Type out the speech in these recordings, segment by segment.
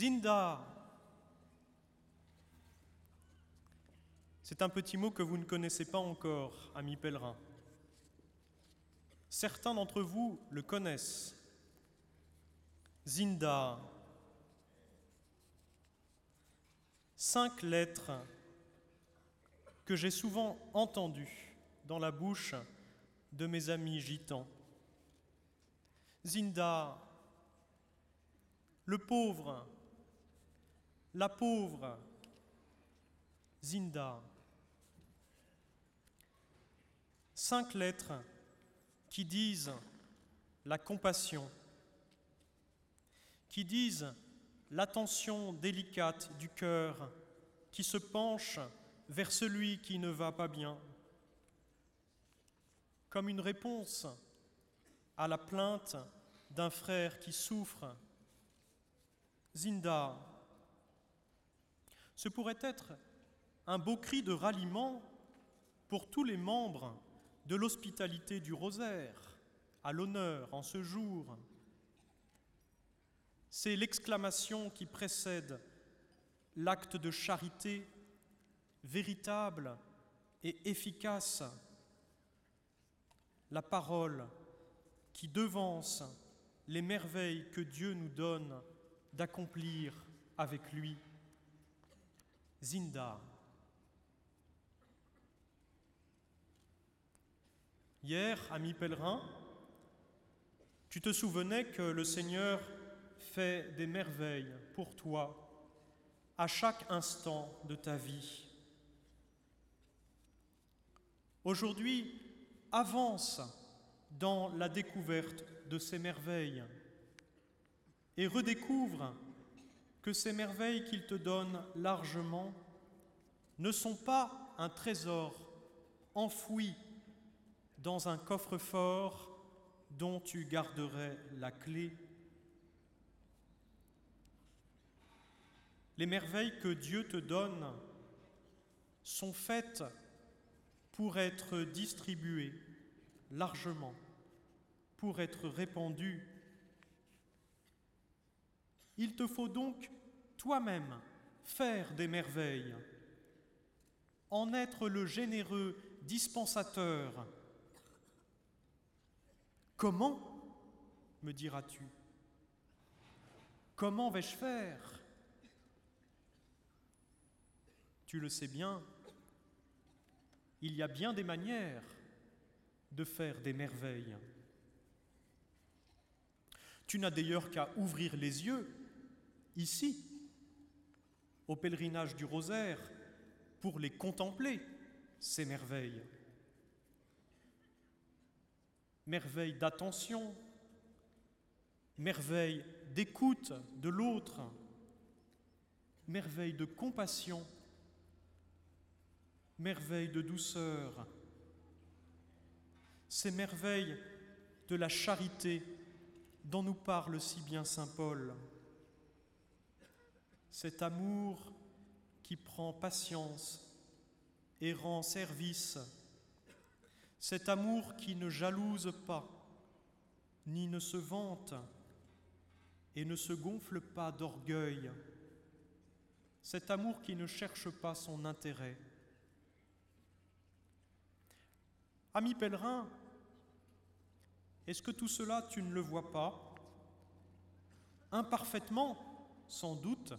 Zinda. C'est un petit mot que vous ne connaissez pas encore, amis pèlerins. Certains d'entre vous le connaissent. Zinda. 5 lettres que j'ai souvent entendues dans la bouche de mes amis gitans. Zinda, le pauvre, la pauvre. Zinda. 5 lettres qui disent la compassion, qui disent l'attention délicate du cœur qui se penche vers celui qui ne va pas bien, comme une réponse à la plainte d'un frère qui souffre. Zinda. Ce pourrait être un beau cri de ralliement pour tous les membres de l'hospitalité du Rosaire, à l'honneur en ce jour. C'est l'exclamation qui précède l'acte de charité véritable et efficace, la parole qui devance les merveilles que Dieu nous donne d'accomplir avec lui. Zinda. Hier, ami pèlerin, tu te souvenais que le Seigneur fait des merveilles pour toi à chaque instant de ta vie. Aujourd'hui, avance dans la découverte de ces merveilles et redécouvre que ces merveilles qu'il te donne largement ne sont pas un trésor enfoui dans un coffre-fort dont tu garderais la clé. Les merveilles que Dieu te donne sont faites pour être distribuées largement, pour être répandues. Il te faut donc toi-même faire des merveilles, en être le généreux dispensateur. Comment, me diras-tu? Comment vais-je faire? Tu le sais bien, il y a bien des manières de faire des merveilles. Tu n'as d'ailleurs qu'à ouvrir les yeux, ici, au pèlerinage du Rosaire, pour les contempler, ces merveilles. Merveille d'attention, merveille d'écoute de l'autre, merveille de compassion, merveille de douceur, ces merveilles de la charité dont nous parle si bien saint Paul. Cet amour qui prend patience et rend service, cet amour qui ne jalouse pas, ni ne se vante et ne se gonfle pas d'orgueil, cet amour qui ne cherche pas son intérêt. Ami pèlerin, est-ce que tout cela tu ne le vois pas? Imparfaitement, sans doute,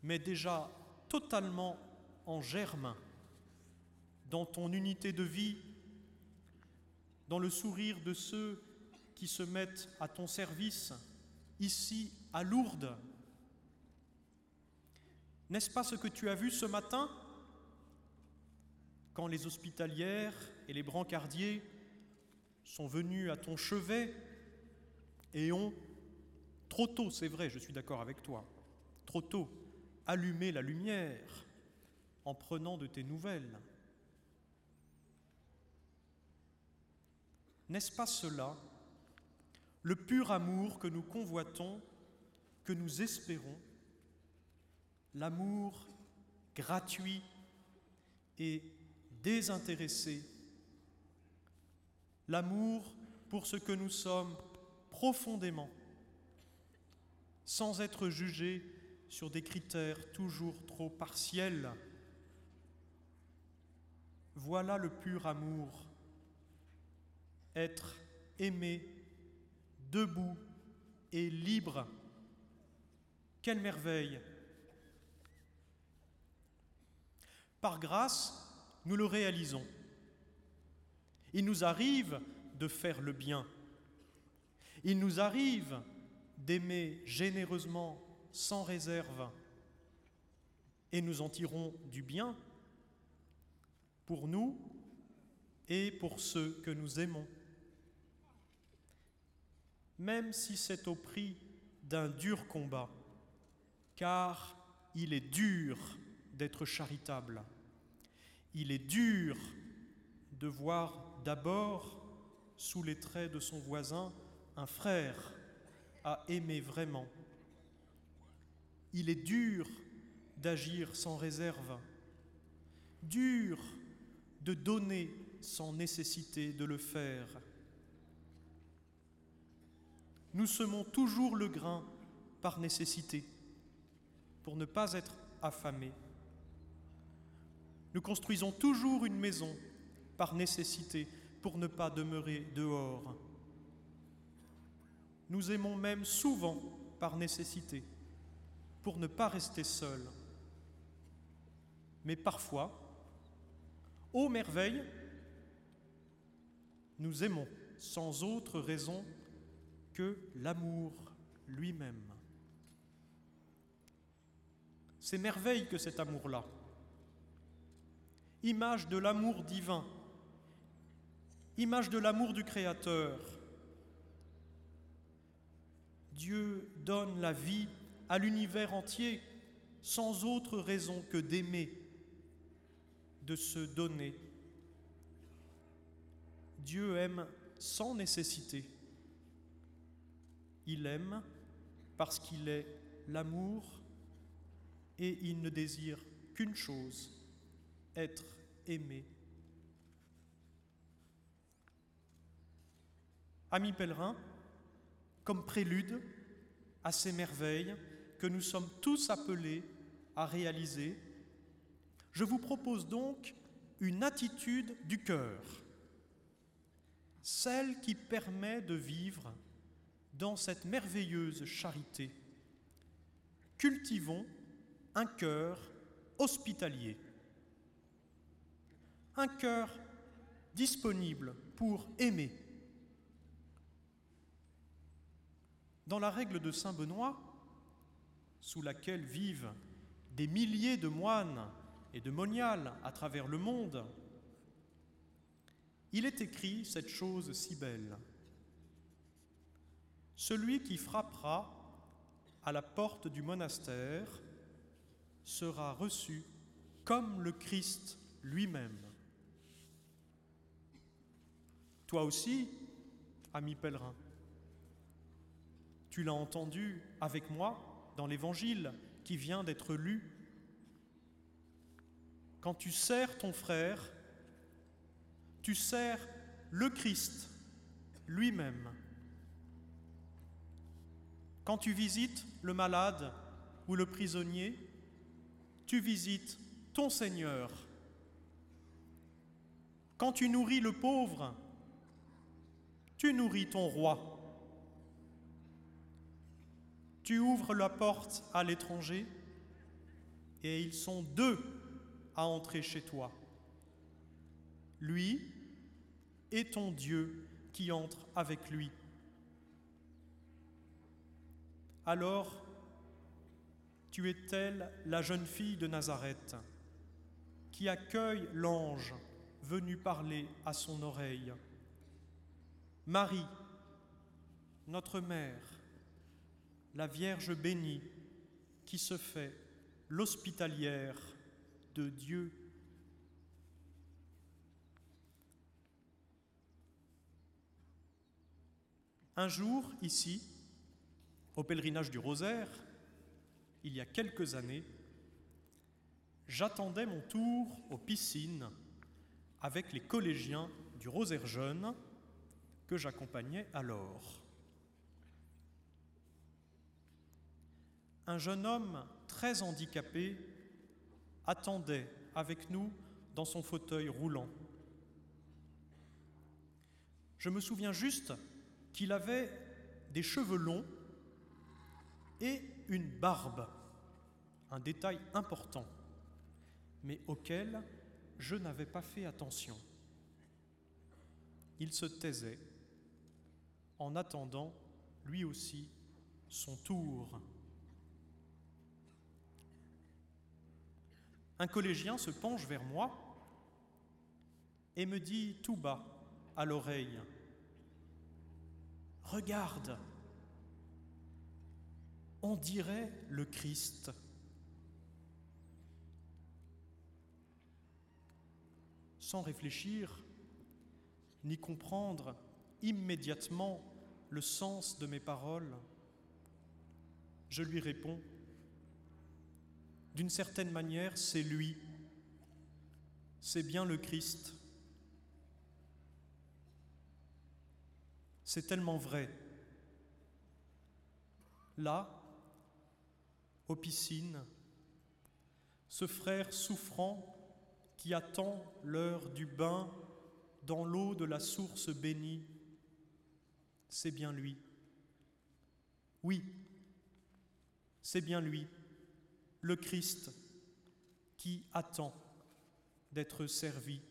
mais déjà totalement en germe dans ton unité de vie, dans le sourire de ceux qui se mettent à ton service, ici à Lourdes. N'est-ce pas ce que tu as vu ce matin, quand les hospitalières et les brancardiers sont venus à ton chevet et ont, trop tôt, c'est vrai, je suis d'accord avec toi, trop tôt, allumé la lumière en prenant de tes nouvelles? N'est-ce pas cela, le pur amour que nous convoitons, que nous espérons, l'amour gratuit et désintéressé, l'amour pour ce que nous sommes profondément, sans être jugé sur des critères toujours trop partiels. Voilà le pur amour, être aimé, debout et libre. Quelle merveille! Par grâce, nous le réalisons. Il nous arrive de faire le bien. Il nous arrive d'aimer généreusement, sans réserve, et nous en tirons du bien pour nous et pour ceux que nous aimons. Même si c'est au prix d'un dur combat, car il est dur d'être charitable. Il est dur de voir d'abord, sous les traits de son voisin, un frère à aimer vraiment. Il est dur d'agir sans réserve, dur de donner sans nécessité de le faire. Nous semons toujours le grain par nécessité, pour ne pas être affamés. Nous construisons toujours une maison par nécessité, pour ne pas demeurer dehors. Nous aimons même souvent par nécessité, pour ne pas rester seuls. Mais parfois, ô merveille, nous aimons sans autre raison que l'amour lui-même. C'est merveille que cet amour-là, image de l'amour divin, image de l'amour du Créateur. Dieu donne la vie à l'univers entier sans autre raison que d'aimer, de se donner. Dieu aime sans nécessité. Il aime parce qu'il est l'amour et il ne désire qu'une chose, être aimé. Amis pèlerins, comme prélude à ces merveilles que nous sommes tous appelés à réaliser, je vous propose donc une attitude du cœur, celle qui permet de vivre dans cette merveilleuse charité. Cultivons un cœur hospitalier, un cœur disponible pour aimer. Dans la règle de saint Benoît, sous laquelle vivent des milliers de moines et de moniales à travers le monde, il est écrit cette chose si belle. Celui qui frappera à la porte du monastère sera reçu comme le Christ lui-même. Toi aussi, ami pèlerin, tu l'as entendu avec moi dans l'Évangile qui vient d'être lu. Quand tu sers ton frère, tu sers le Christ lui-même. Quand tu visites le malade ou le prisonnier, tu visites ton Seigneur. Quand tu nourris le pauvre, tu nourris ton roi. Tu ouvres la porte à l'étranger et ils sont deux à entrer chez toi. Lui et ton Dieu qui entre avec lui. Alors, tu es telle la jeune fille de Nazareth qui accueille l'ange venu parler à son oreille. Marie, notre mère, la Vierge bénie qui se fait l'hospitalière de Dieu. Un jour, ici, au pèlerinage du Rosaire, il y a quelques années, j'attendais mon tour aux piscines avec les collégiens du Rosaire jeune que j'accompagnais alors. un jeune homme très handicapé attendait avec nous dans son fauteuil roulant. Je me souviens juste qu'il avait des cheveux longs et une barbe, un détail important, mais auquel je n'avais pas fait attention. Il se taisait en attendant, lui aussi, son tour. Un collégien se penche vers moi et me dit tout bas à l'oreille : « Regarde, on dirait le Christ. » Sans réfléchir, ni comprendre immédiatement le sens de mes paroles, je lui réponds : d'une certaine manière, c'est lui, c'est bien le Christ. C'est tellement vrai. Là, aux piscines, ce frère souffrant qui attend l'heure du bain dans l'eau de la source bénie, c'est bien lui. Oui, c'est bien lui, le Christ, qui attend d'être servi